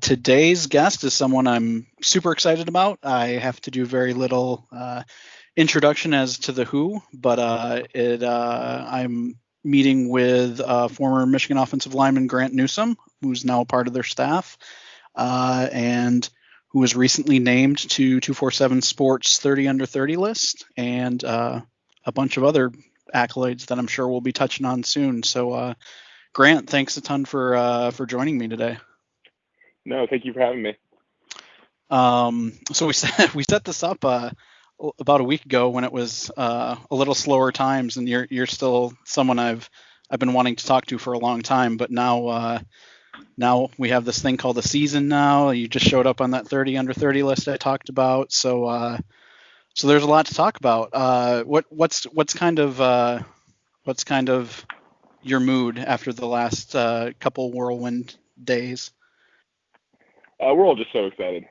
Today's guest is someone I'm super excited about. I have to do very little introduction as to the who, but I'm meeting with former Michigan offensive lineman Grant Newsome, who's now a part of their staff, and who was recently named to 247 Sports 30 under 30 list, and a bunch of other accolades that I'm sure we'll be touching on soon. So, Grant, thanks a ton for joining me today. No, thank you for having me. So we set this up about a week ago when it was a little slower times, and you're still someone I've been wanting to talk to for a long time. But now we have this thing called the season. Now you just showed up on that 30 under 30 list I talked about. So there's a lot to talk about. What's kind of your mood after the last couple whirlwind days? We're all just so excited.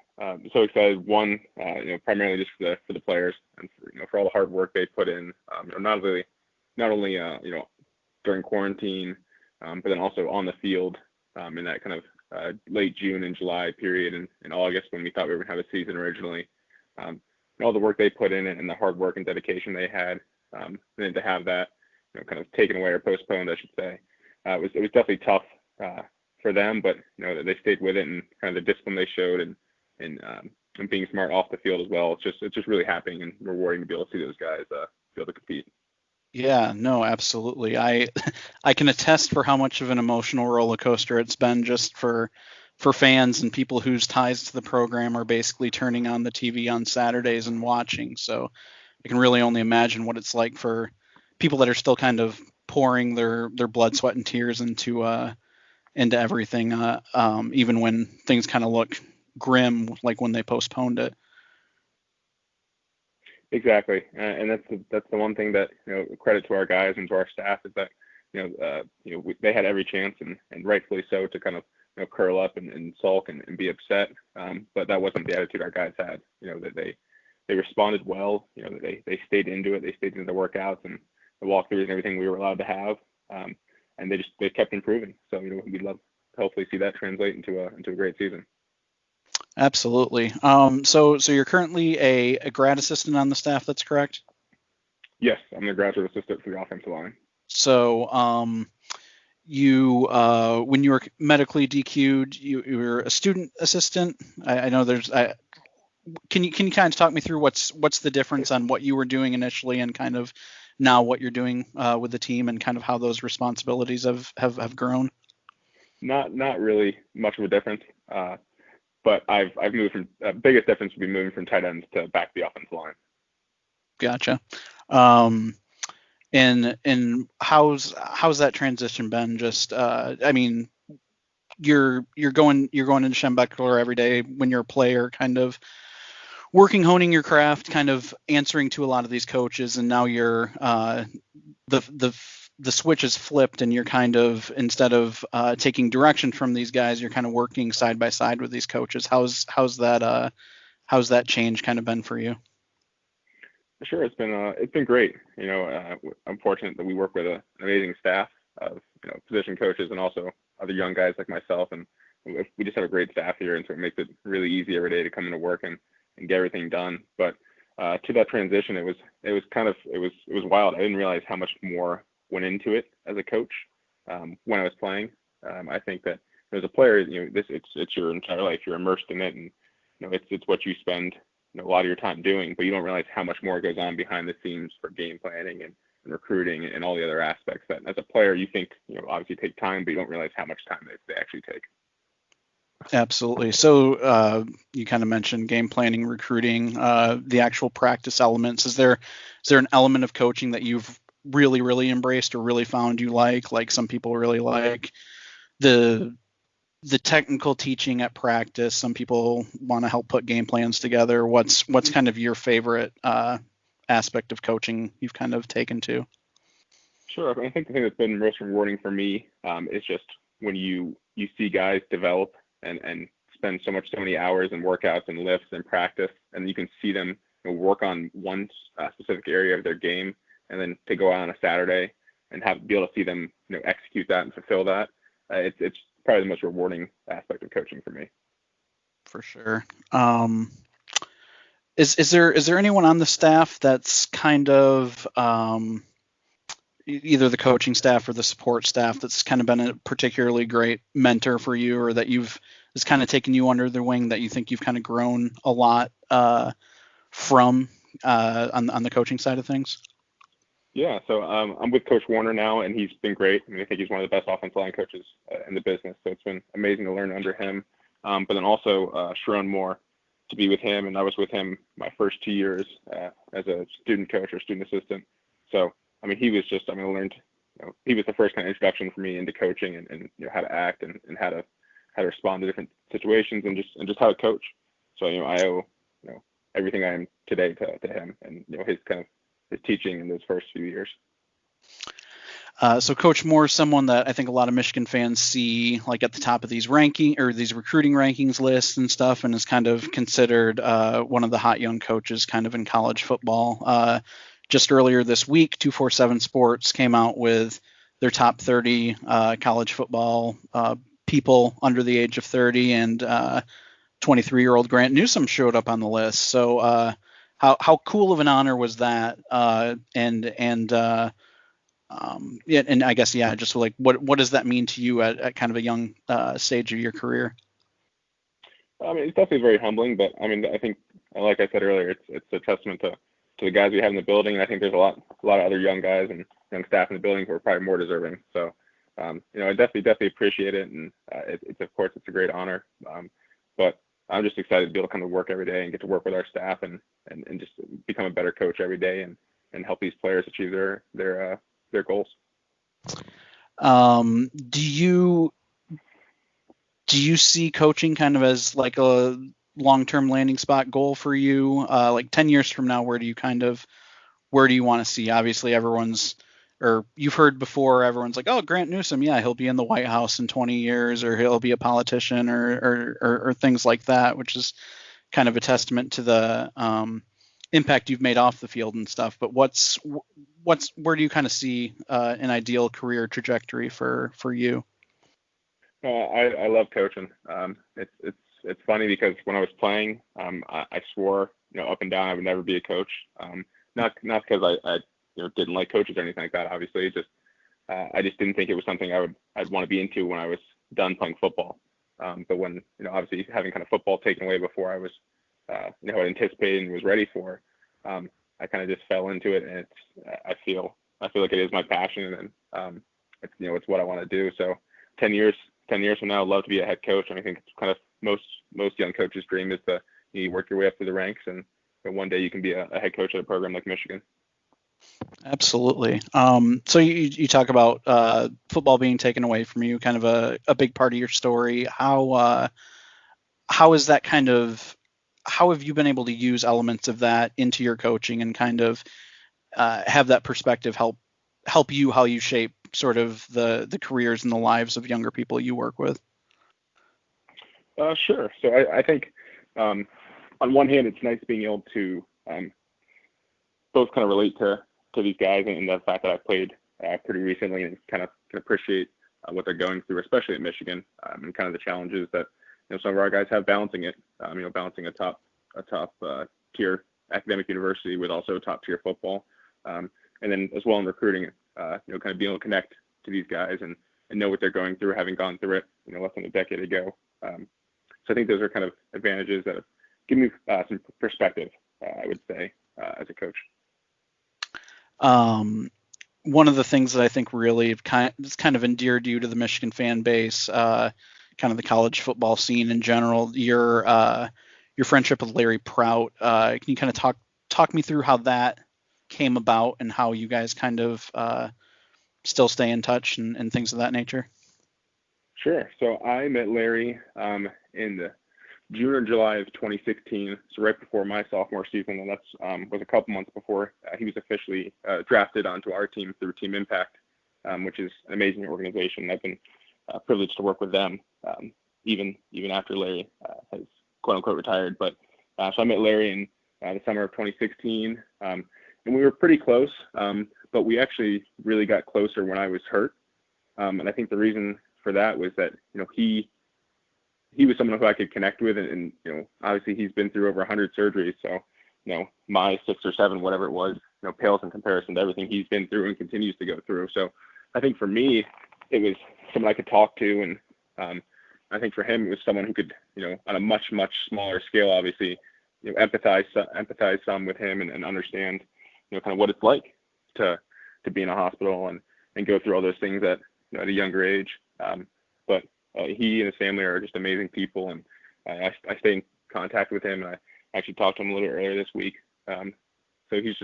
So excited. One, primarily just for the players and for all the hard work they put in. Not only during quarantine, but then also on the field in that kind of late June and July period, and August when we thought we were going to have a season originally. All the work they put in and the hard work and dedication they had, and then to have that kind of taken away or postponed, I should say, it was definitely tough. For them, but they stayed with it and kind of the discipline they showed and being smart off the field as well. It's just really happening and rewarding to be able to see those guys be able to compete. Yeah, no, absolutely. I can attest for how much of an emotional roller coaster it's been just for fans and people whose ties to the program are basically turning on the TV on Saturdays and watching. So I can really only imagine what it's like for people that are still kind of pouring their blood, sweat, and tears into everything, even when things kind of look grim, like when they postponed it. Exactly, and that's the one thing that credit to our guys and to our staff is that they had every chance and rightfully so to kind of curl up and sulk and be upset, but that wasn't the attitude our guys had. That they responded well. They stayed into it. They stayed into the workouts and the walkthroughs and everything we were allowed to have. And they kept improving. So we'd love to hopefully see that translate into a great season. Absolutely. So you're currently a grad assistant on the staff. That's correct? Yes, I'm the graduate assistant for the offensive line. So you when you were medically DQ'd, you were a student assistant. I know there's. Can you kind of talk me through what's the difference on what you were doing initially and kind of now what you're doing with the team and kind of how those responsibilities have grown? Not really much of a difference, but I've moved from biggest difference would be moving from tight ends to back the offensive line. Gotcha. And how's that transition been? Just I mean, you're going into Schembechler every day when you're a player, kind of working, honing your craft, kind of answering to a lot of these coaches, and now you're the switch is flipped, and you're kind of, instead of taking direction from these guys, you're kind of working side by side with these coaches. How's that change kind of been for you? Sure, it's been great. I'm fortunate that we work with an amazing staff of position coaches and also other young guys like myself, and we just have a great staff here, and so it makes it really easy every day to come into work and get everything done. But to that transition, it was wild. I didn't realize how much more went into it as a coach when I was playing. I think that as a player, it's your entire life. You're immersed in it, and it's what you spend a lot of your time doing. But you don't realize how much more goes on behind the scenes for game planning and recruiting and all the other aspects that, as a player, you think obviously take time, but you don't realize how much time they actually take. Absolutely. So you kind of mentioned game planning, recruiting, the actual practice elements. Is there an element of coaching that you've really embraced or really found you like? Like some people really like the technical teaching at practice. Some people want to help put game plans together. What's kind of your favorite aspect of coaching you've kind of taken to? Sure. I think the thing that's been most rewarding for me is just when you see guys develop and spend so many hours in workouts and lifts and practice, and you can see them work on one specific area of their game, and then to go out on a Saturday and be able to see them execute that and fulfill that. It's probably the most rewarding aspect of coaching for me. For sure. Is there anyone on the staff that's kind of either the coaching staff or the support staff that's kind of been a particularly great mentor for you, or that has kind of taken you under their wing, that you think you've kind of grown a lot from on the coaching side of things? Yeah, so I'm with Coach Warner now, and he's been great. I mean, I think he's one of the best offensive line coaches in the business, so it's been amazing to learn under him. But then also Sharon Moore, to be with him, and I was with him my first 2 years as a student coach or student assistant. So I mean, he was just, I learned, he was the first kind of introduction for me into coaching and how to act and how to respond to different situations and just how to coach. So I owe everything I am today to him and his kind of his teaching in those first few years. So Coach Moore is someone that I think a lot of Michigan fans see like at the top of these these recruiting rankings lists and stuff, and is kind of considered one of the hot young coaches kind of in college football. Just earlier this week, 247 Sports came out with their top 30 college football people under the age of 30, and 23-year-old Grant Newsome showed up on the list. So how cool of an honor was that? And I guess just like what does that mean to you at kind of a young stage of your career? I mean, it's definitely very humbling, but I mean, I think, like I said earlier, it's a testament to the guys we have in the building, and I think there's a lot of other young guys and young staff in the building who are probably more deserving. So, I definitely appreciate it, and it's of course it's a great honor. But I'm just excited to be able to come to work every day and get to work with our staff and just become a better coach every day and help these players achieve their goals. Do you see coaching kind of as like a long-term landing spot goal for you? Like 10 years from now, where do you want to see? Obviously you've heard before, everyone's like, oh, Grant Newsome, yeah, he'll be in the White House in 20 years, or he'll be a politician or things like that, which is kind of a testament to the impact you've made off the field and stuff. But where do you kind of see an ideal career trajectory for you? I love coaching. It's funny because when I was playing, I swore up and down I would never be a coach. Not because I didn't like coaches or anything like that. Obviously, I just didn't think it was something I'd want to be into when I was done playing football. But when obviously having kind of football taken away before I was had anticipated and was ready for, I kind of just fell into it, and I feel like it is my passion, and it's what I want to do. So 10 years from now, I'd love to be a head coach, and I think it's kind of most young coaches' dream is to work your way up through the ranks, and one day you can be a head coach at a program like Michigan. Absolutely. So you talk about football being taken away from you, kind of a big part of your story. How is that kind of, how have you been able to use elements of that into your coaching and kind of have that perspective help you how you shape sort of the careers and the lives of younger people you work with? Sure. So I think on one hand, it's nice being able to both kind of relate to these guys and the fact that I've played pretty recently and kind of can appreciate what they're going through, especially at Michigan, and kind of the challenges that some of our guys have balancing it. Balancing a top tier academic university with also top tier football, and then as well in recruiting, kind of being able to connect to these guys and know what they're going through, having gone through it, less than a decade ago. So I think those are kind of advantages that give me some perspective, I would say, as a coach. One of the things that I think really kind of endeared you to the Michigan fan base, kind of the college football scene in general, your friendship with Larry Prout. Can you kind of talk me through how that came about and how you guys kind of still stay in touch and things of that nature? Sure. So I met Larry in the June or July of 2016, so right before my sophomore season, and that's was a couple months before he was officially drafted onto our team through Team Impact, which is an amazing organization. I've been privileged to work with them even after Larry has quote unquote retired. But so I met Larry in the summer of 2016, and we were pretty close, but we actually really got closer when I was hurt, and I think the reason for that was that, he was someone who I could connect with, and obviously he's been through over 100 surgeries. So, my 6 or 7, whatever it was, pales in comparison to everything he's been through and continues to go through. So I think for me, it was someone I could talk to. And I think for him, it was someone who could, on a much, much smaller scale, obviously, empathize some with him and understand, kind of what it's like to be in a hospital and go through all those things at a younger age. But he and his family are just amazing people, and I stay in contact with him. And I actually talked to him a little earlier this week. So he's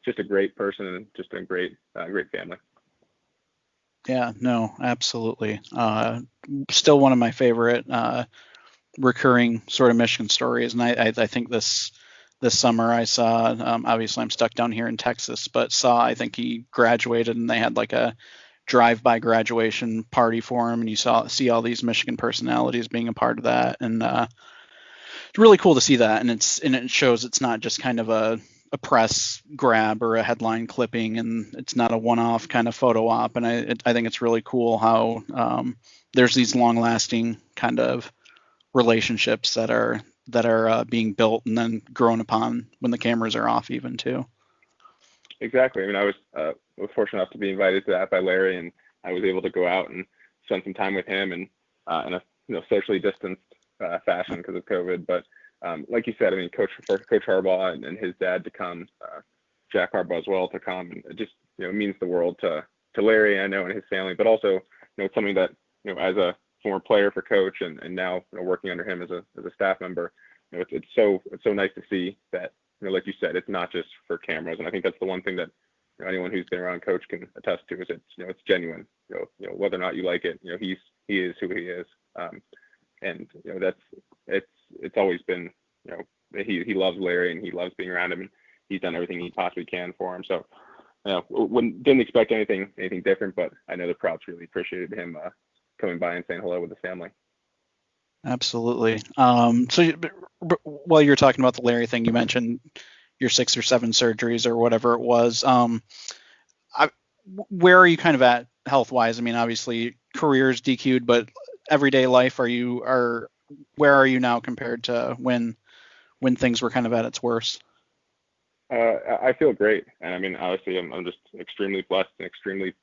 just a great person and just a great family. Yeah, no, absolutely. Still one of my favorite recurring sort of Michigan stories, and I think this summer I saw. Obviously, I'm stuck down here in Texas, but I think he graduated, and they had like a drive-by graduation party for him, and you see all these Michigan personalities being a part of that, and it's really cool to see that. And it shows it's not just kind of a press grab or a headline clipping, and it's not a one-off kind of photo op. And I think it's really cool how there's these long-lasting kind of relationships that are being built and then grown upon when the cameras are off, even too. Exactly. I mean, I was fortunate enough to be invited to that by Larry, and I was able to go out and spend some time with him and in a socially distanced fashion because of COVID. But like you said, I mean, Coach Harbaugh and his dad to come, Jack Harbaugh as well to come, and it just means the world to Larry, I know, and his family. But also, it's something that as a former player for Coach and now working under him as a staff member, it's so nice to see that. Like you said, it's not just for cameras, and I think that's the one thing that anyone who's been around Coach can attest to is it's genuine. Whether or not you like it, he is who he is, and it's always been he loves Larry and he loves being around him, and he's done everything he possibly can for him. So didn't expect anything different, but I know the Prouts really appreciated him coming by and saying hello with the family. Absolutely. So while you're talking about the Larry thing, you mentioned your 6 or 7 surgeries or whatever it was. Where are you kind of at health-wise? I mean, obviously career's DQ'd, but everyday life, where are you now compared to when things were kind of at its worst? I feel great, and I mean, obviously, I'm just extremely blessed and extremely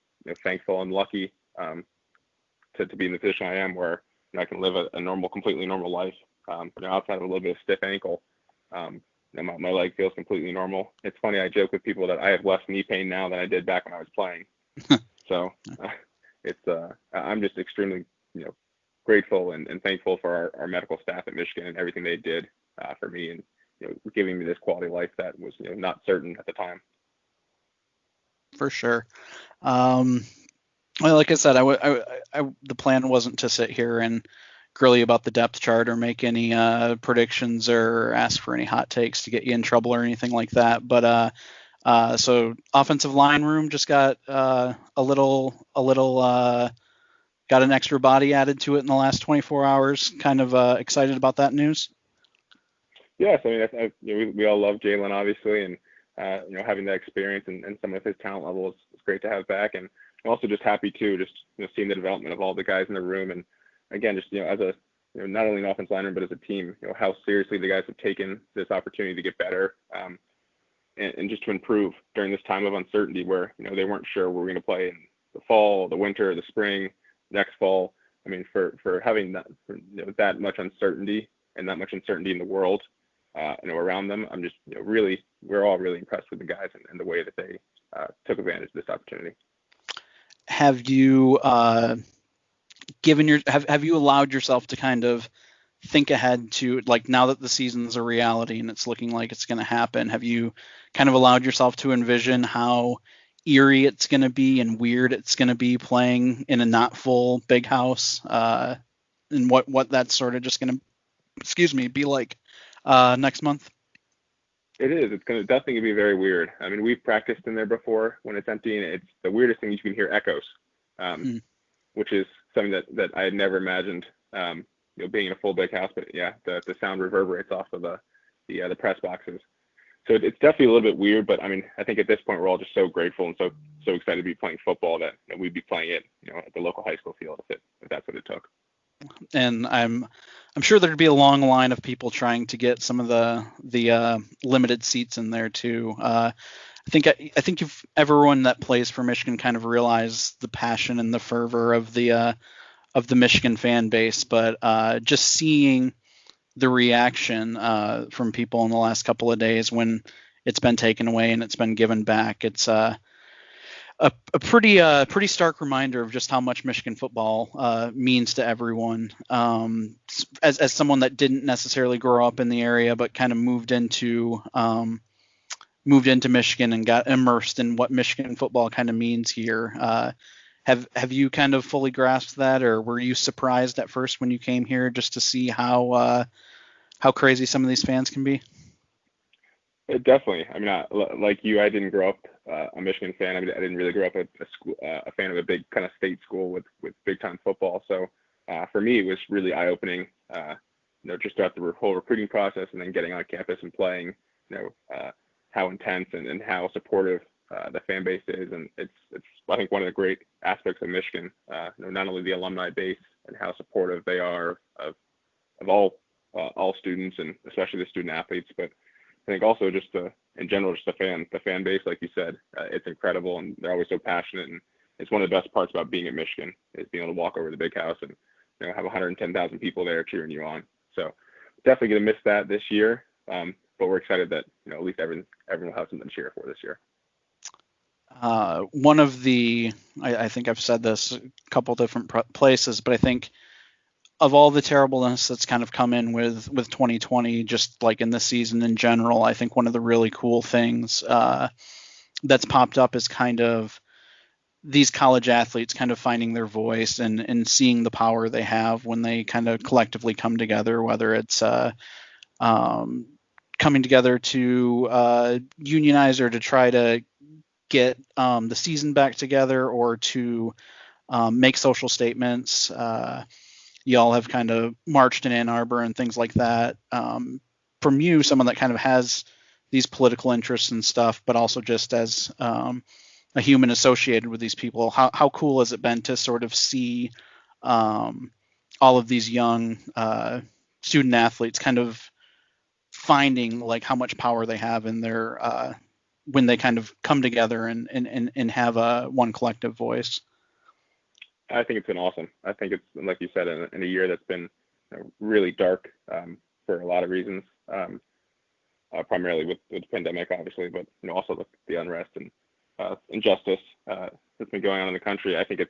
thankful and lucky to be in the position I am, where I can live a completely normal life. Outside of a little bit of stiff ankle, my leg feels completely normal. It's funny, I joke with people that I have less knee pain now than I did back when I was playing. So I'm just extremely grateful and thankful for our medical staff at Michigan and everything they did for me, and giving me this quality of life that was not certain at the time. For sure. Well, like I said, the plan wasn't to sit here and grill you about the depth chart or make any predictions or ask for any hot takes to get you in trouble or anything like that. But so offensive line room just got a little got an extra body added to it in the last 24 hours. Kind of excited about that news. Yes, I mean, we all love Jalen, obviously, and having that experience and some of his talent level is great to have back. And I'm also just happy too, just seeing the development of all the guys in the room, and again, just as a not only an offensive lineman but as a team, how seriously the guys have taken this opportunity to get better, and just to improve during this time of uncertainty where they weren't sure where we're going to play in the fall, the winter, the spring, next fall. I mean, for having that that much uncertainty and that much uncertainty in the world, around them, I'm just we're all really impressed with the guys and the way that they took advantage of this opportunity. Have you have you allowed yourself to kind of think ahead to, like, now that the season's a reality and it's looking like it's going to happen, have you kind of allowed yourself to envision how eerie it's going to be and weird it's going to be playing in a not full big house, and what that's sort of just going to be like next month? It is. It's going to definitely be very weird. I mean, we've practiced in there before when it's empty, and it's the weirdest thing. You can hear echoes, which is something that I had never imagined, being in a full big house. But yeah, the sound reverberates off of the press boxes. So it's definitely a little bit weird, but I mean, I think at this point we're all just so grateful and so excited to be playing football that we'd be playing it, at the local high school field if that's what it took. And I'm sure there'd be a long line of people trying to get some of the limited seats in there too. I think if everyone that plays for Michigan kind of realize the passion and the fervor of the Michigan fan base, but just seeing the reaction from people in the last couple of days when it's been taken away and it's been given back, it's a pretty stark reminder of just how much Michigan football means to everyone. As someone that didn't necessarily grow up in the area, but kind of moved into Michigan and got immersed in what Michigan football kind of means here. Have you kind of fully grasped that, or were you surprised at first when you came here just to see how crazy some of these fans can be? Definitely. I mean, like you, I didn't grow up a Michigan fan. I mean, I didn't really grow up a fan of a big kind of state school with big time football. So for me, it was really eye opening. Just throughout the whole recruiting process and then getting on campus and playing. How intense and how supportive the fan base is, and it's I think one of the great aspects of Michigan. Not only the alumni base and how supportive they are of all students and especially the student athletes, but I think also just in general just the fan base, like you said, it's incredible and they're always so passionate, and it's one of the best parts about being at Michigan is being able to walk over to the big house and have 110,000 people there cheering you on. So definitely gonna miss that this year. But we're excited that at least everyone will have something to cheer for this year. One of I think I've said this a couple different places, but I think of all the terribleness that's kind of come in with 2020, just like in the season in general, I think one of the really cool things that's popped up is kind of these college athletes kind of finding their voice and seeing the power they have when they kind of collectively come together, whether it's coming together to unionize or to try to get the season back together or to make social statements. Y'all have kind of marched in Ann Arbor and things like that. From you, someone that kind of has these political interests and stuff, but also just as a human associated with these people, how cool has it been to sort of see all of these young student athletes kind of finding like how much power they have in their when they kind of come together and have a one collective voice? I think it's been awesome. I think it's, like you said, in a year that's been really dark for a lot of reasons, primarily with the pandemic, obviously, but also the unrest and injustice that's been going on in the country. I think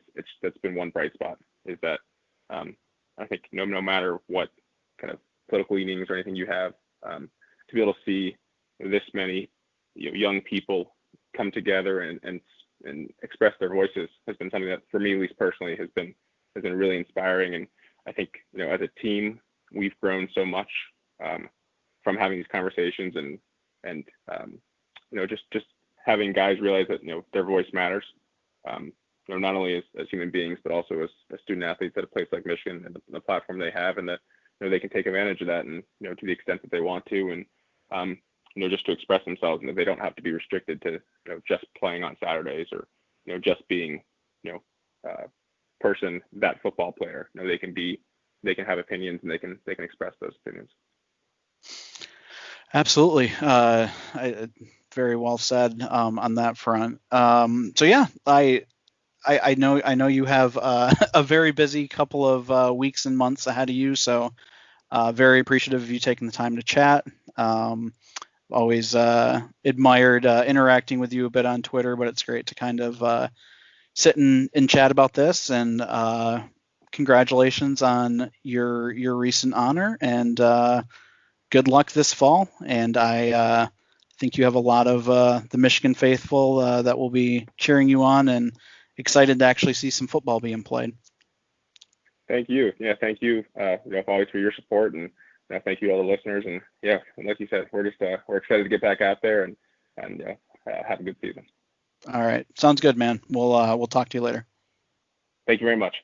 that's been one bright spot is that I think no matter what kind of political leanings or anything you have, to be able to see this many young people come together and express their voices has been something that, for me at least personally, has been really inspiring. And I think as a team, we've grown so much from having these conversations and just having guys realize that their voice matters. Not only as human beings, but also as student athletes at a place like Michigan and the platform they have, and that they can take advantage of that and to the extent that they want to, and just to express themselves, and that they don't have to be restricted to just playing on Saturdays or just being that football player. They can have opinions and they can express those opinions. Absolutely. Very well said on that front. So yeah, I know you have a very busy couple of weeks and months ahead of you, so very appreciative of you taking the time to chat. Always admired interacting with you a bit on Twitter, but it's great to kind of sit and chat about this. And congratulations on your recent honor, and good luck this fall. And I think you have a lot of the Michigan faithful that will be cheering you on and excited to actually see some football being played. Thank you. Yeah, thank you, always for your support, and thank you to all the listeners. And yeah, and like you said, we're excited to get back out there and have a good season. All right, sounds good, man. We'll talk to you later. Thank you very much.